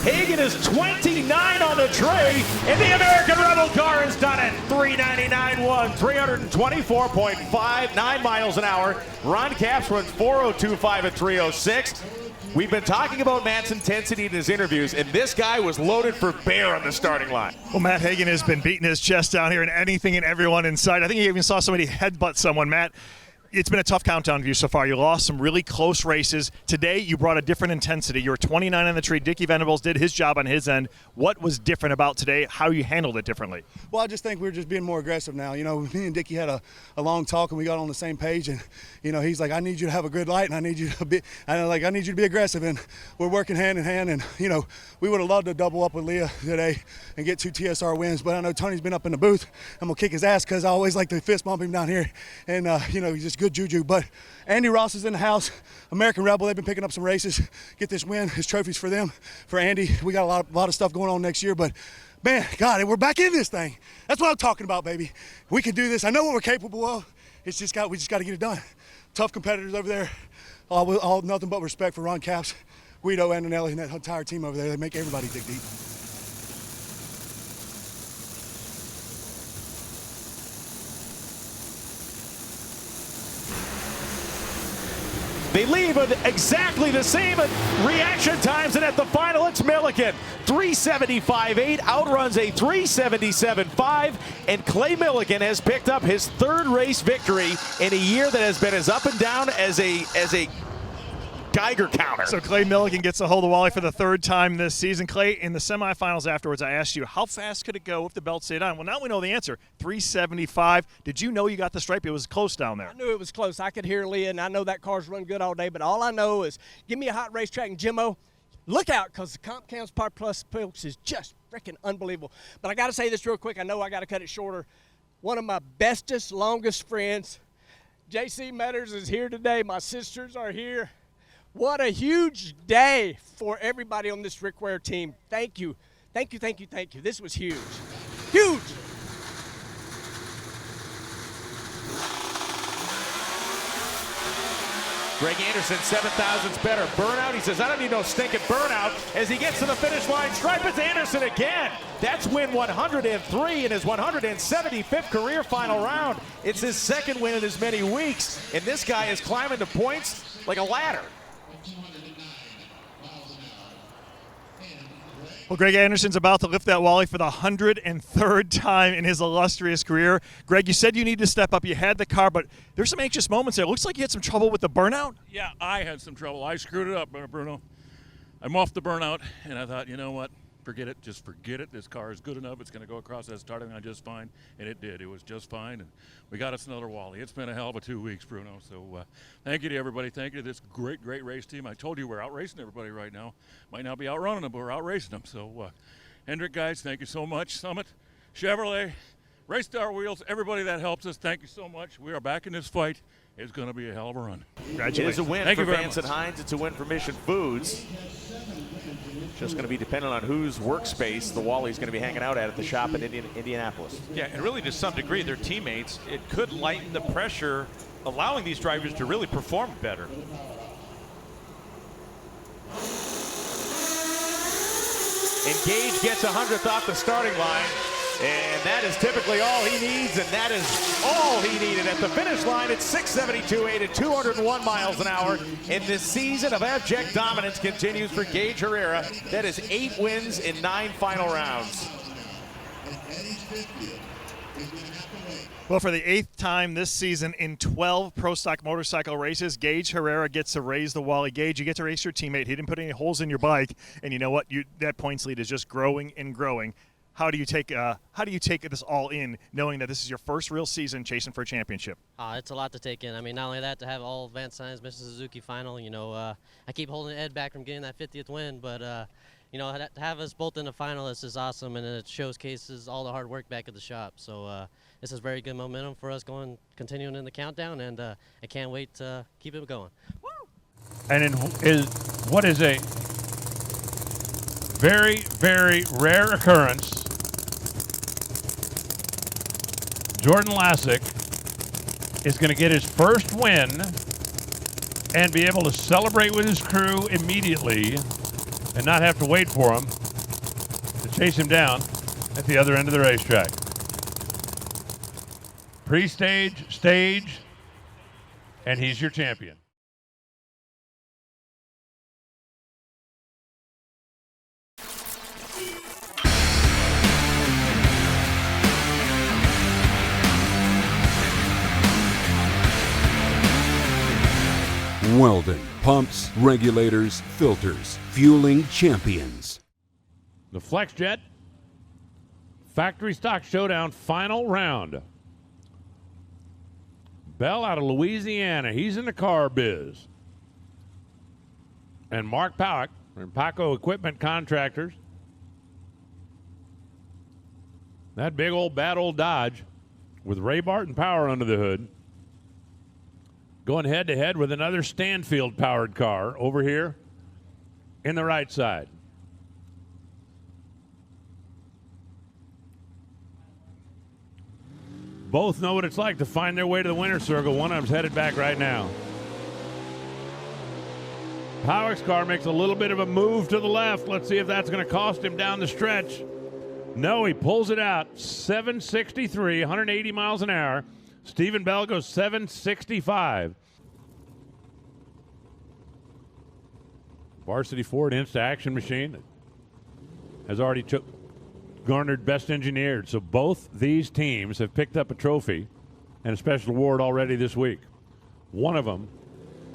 Hagan is 29 on the trade, and the American Rebel car has done it. 399.1, 324.59 miles an hour. Ron Capps runs 402.5 at 306. We've been talking about Matt's intensity in his interviews, and this guy was loaded for bear on the starting line. Well, Matt Hagan has been beating his chest down here and anything and everyone inside. I think he even saw somebody headbutt someone. Matt, it's been a tough countdown for you so far. You lost some really close races. Today, you brought a different intensity. You were 29 on the tree. Dickie Venables did his job on his end. What was different about today? How you handled it differently? Well, I just think we're just being more aggressive now. You know, me and Dickie had a long talk, and we got on the same page. And you know, he's like, "I need you to have a good light, and I need you to be, I need you to be aggressive." And we're working hand in hand. And you know, we would have loved to double up with Leah today and get 2 TSR wins. But I know Tony's been up in the booth. I'm gonna kick his ass because I always like to fist bump him down here. And you know, he's just good juju. But Andy Ross is in the house. American Rebel, they've been picking up some races. Get this win, his trophies for them, for Andy. We got a lot of stuff going on next year, but man, God, we're back in this thing. That's what I'm talking about, baby. We can do this. I know what we're capable of. We just got to get it done. Tough competitors over there. All nothing but respect for Ron Capps, Guido Antonelli, and that entire team over there. They make everybody dig deep. They leave with exactly the same reaction times, and at the final, it's Millican. 375.8 outruns a 377.5, and Clay Millican has picked up his 3rd race victory in a year that has been as up and down as a Geiger counter. So Clay Millican gets a hold of Wally for the 3rd time this season. Clay, in the semifinals afterwards, I asked you, how fast could it go if the belt stayed on? Well, now we know the answer, 375. Did you know you got the stripe? It was close down there. I knew it was close. I could hear Leah, and I know that car's run good all day, but all I know is give me a hot racetrack, and Jimmo, look out, because the CompetitionPlus is just freaking unbelievable. But I got to say this real quick. I know I got to cut it shorter. One of my bestest, longest friends, JC Metters, is here today. My sisters are here. What a huge day for everybody on this Rick Ware team. Thank you. Thank you, thank you, thank you. This was huge. Huge. Greg Anderson, 7,000's better. Burnout, he says, I don't need no stinking burnout. As he gets to the finish line, stripe it's Anderson again. That's win 103 in his 175th career final round. It's his 2nd win in as many weeks, and this guy is climbing the points like a ladder. Well, Greg Anderson's about to lift that Wally for the 103rd time in his illustrious career. Greg, you said you need to step up. You had the car, but there's some anxious moments there. It looks like you had some trouble with the burnout. Yeah, I had some trouble. I screwed it up, Bruno. I'm off the burnout, and I thought, you know what? Forget it. Just forget it. This car is good enough. It's going to go across that starting line just fine, and it did. It was just fine, and we got us another Wally. It's been a hell of a 2 weeks, Bruno. So thank you to everybody. Thank you to this great, great race team. I told you we're out racing everybody right now. Might not be outrunning them, but we're out racing them. So Hendrick guys, thank you so much. Summit, Chevrolet, Race Star Wheels, everybody that helps us, thank you so much. We are back in this fight. It's going to be a hell of a run. Congratulations. It is a win for Vance and Hines. It's a win for Mission Foods. Just going to be dependent on whose workspace the Wally's going to be hanging out at the shop in Indianapolis. Yeah, and really to some degree, their teammates, it could lighten the pressure, allowing these drivers to really perform better. And Gaige gets 100th off the starting line. And that is typically all he needs, and that is all he needed. At the finish line, it's 672.8 at 201 miles an hour. And this season of abject dominance continues for Gaige Herrera. That is 8 wins in 9 final rounds. Well, for the 8th time this season in 12 Pro Stock motorcycle races, Gaige Herrera gets to raise the Wally. Gaige, you get to race your teammate. He didn't put any holes in your bike, and you know what? That points lead is just growing and growing. How do you take this all in, knowing that this is your first real season chasing for a championship? It's a lot to take in. I mean, not only that, to have all Vance Hines, Mr. Suzuki final. You know, I keep holding Ed back from getting that 50th win, but you know, to have us both in the final is just awesome, and it showcases all the hard work back at the shop. So this is very good momentum for us continuing in the countdown, and I can't wait to keep it going. Woo! And what is a very, very rare occurrence, Jordan Lasik is going to get his first win and be able to celebrate with his crew immediately and not have to wait for him. chase him down at the other end of the racetrack. Pre-stage, stage, and he's your champion. Weldon, pumps, regulators, filters, fueling champions. The FlexJet Factory Stock Showdown final round. Bell out of Louisiana. He's in the car biz. And Mark Powick from Paco Equipment Contractors. That big old bad old Dodge with Ray Barton power under the hood. Going head to head with another Stanfield powered car over here in the right side. Both know what it's like to find their way to the winner's circle. One of them's headed back right now. Powick's car makes a little bit of a move to the left. Let's see if that's going to cost him down the stretch. No, he pulls it out. 763, 180 miles an hour. Stephen Bell goes 765. Varsity Ford Insta Action Machine has already garnered Best Engineered. So both these teams have picked up a trophy and a special award already this week. One of them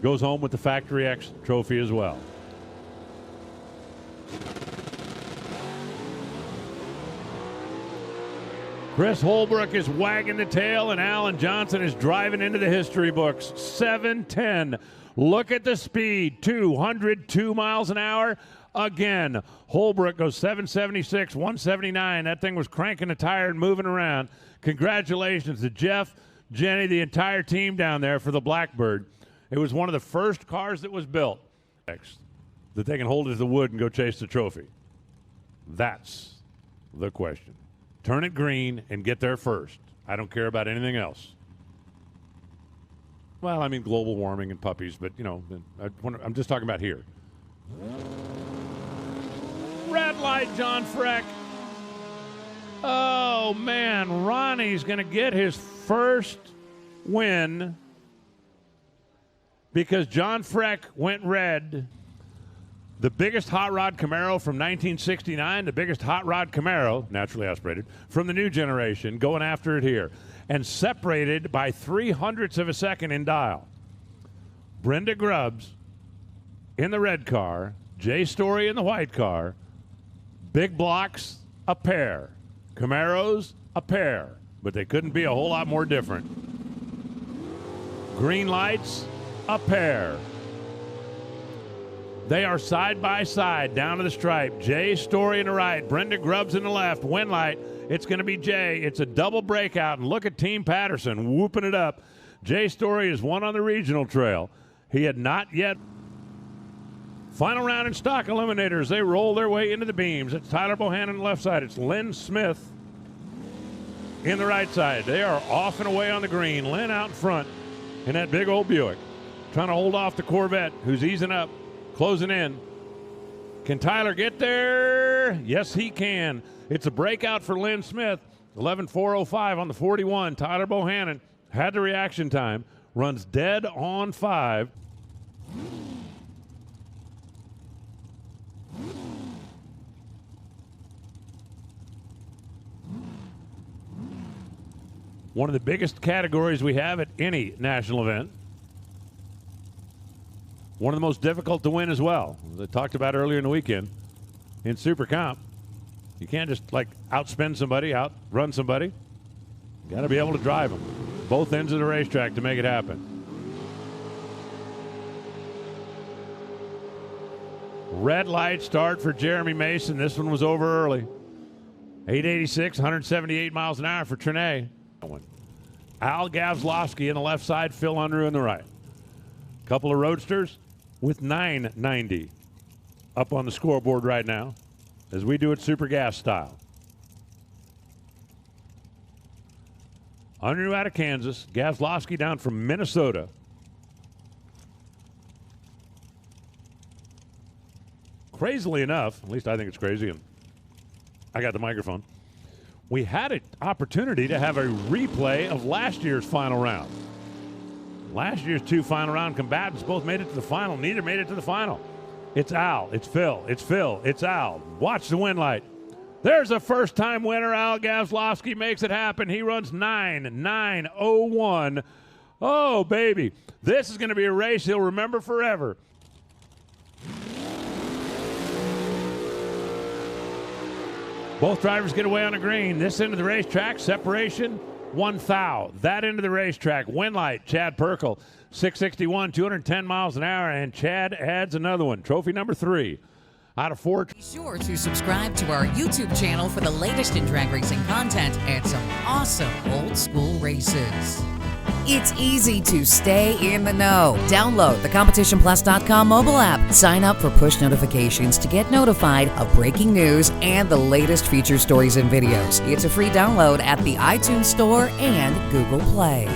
goes home with the Factory X trophy as well. Chris Holbrook is wagging the tail, and Alan Johnson is driving into the history books. 7:10. Look at the speed. 202 miles an hour. Again, Holbrook goes 776, 179. That thing was cranking the tire and moving around. Congratulations to Jeff, Jenny, the entire team down there for the Blackbird. It was one of the first cars that was built that they can hold as the wood and go chase the trophy. That's the question. Turn it green and get there first. I don't care about anything else. Well, I mean global warming and puppies, but, you know, I'm just talking about here. Red light, John Freck. Oh, man, Ronnie's going to get his first win because John Freck went red. The biggest hot rod Camaro from 1969, the biggest hot rod Camaro, naturally aspirated, from the new generation, going after it here. And separated by 0.03 of a second in dial. Brenda Grubbs in the red car, Jay Story in the white car, big blocks, a pair. Camaros, a pair. But they couldn't be a whole lot more different. Green lights, a pair. They are side by side down to the stripe. Jay Story in the right, Brenda Grubbs in the left. Win light, it's going to be Jay. It's a double breakout, and look at Team Patterson whooping it up. Jay Story is one on the regional trail. He had not yet. Final round in stock eliminators. They roll their way into the beams. It's Tyler Bohannon on the left side. It's Lynn Smith in the right side. They are off and away on the green. Lynn out in front in that big old Buick, trying to hold off the Corvette, who's easing up, closing in. Can Tyler get there? Yes, he can. It's a breakout for Lynn Smith. 11.405 on the 41. Tyler Bohannon had the reaction time. Runs dead on 5. One of the biggest categories we have at any national event. One of the most difficult to win as well. As I talked about earlier in the weekend in Super Comp. You can't just like outspin somebody, outrun somebody. You got to be able to drive them. Both ends of the racetrack to make it happen. Red light start for Jeremy Mason. This one was over early. 886, 178 miles an hour for Trine. Al Gavslowski in the left side, Phil Unruh in the right. Couple of roadsters with 990 up on the scoreboard right now as we do it super gas style. Unruh out of Kansas, Gavslowski down from Minnesota. Crazily enough, at least I think it's crazy, and I got the microphone. We had an opportunity to have a replay of last year's final round. Last year's 2 final round combatants both made it to the final. Neither made it to the final. It's Al. It's Phil. It's Phil. It's Al. Watch the win light. There's a first-time winner. Al Gavslowski makes it happen. He runs 9:9:01. Oh, baby. This is going to be a race he'll remember forever. Both drivers get away on the green. This end of the racetrack, separation, 1 thou. That end of the racetrack, win light, Chad Perkle, 661, 210 miles an hour, and Chad adds another one. Trophy number 3 out of 4. Be sure to subscribe to our YouTube channel for the latest in drag racing content and some awesome old school races. It's easy to stay in the know. Download the CompetitionPlus.com mobile app. Sign up for push notifications to get notified of breaking news and the latest feature stories and videos. It's a free download at the iTunes Store and Google Play.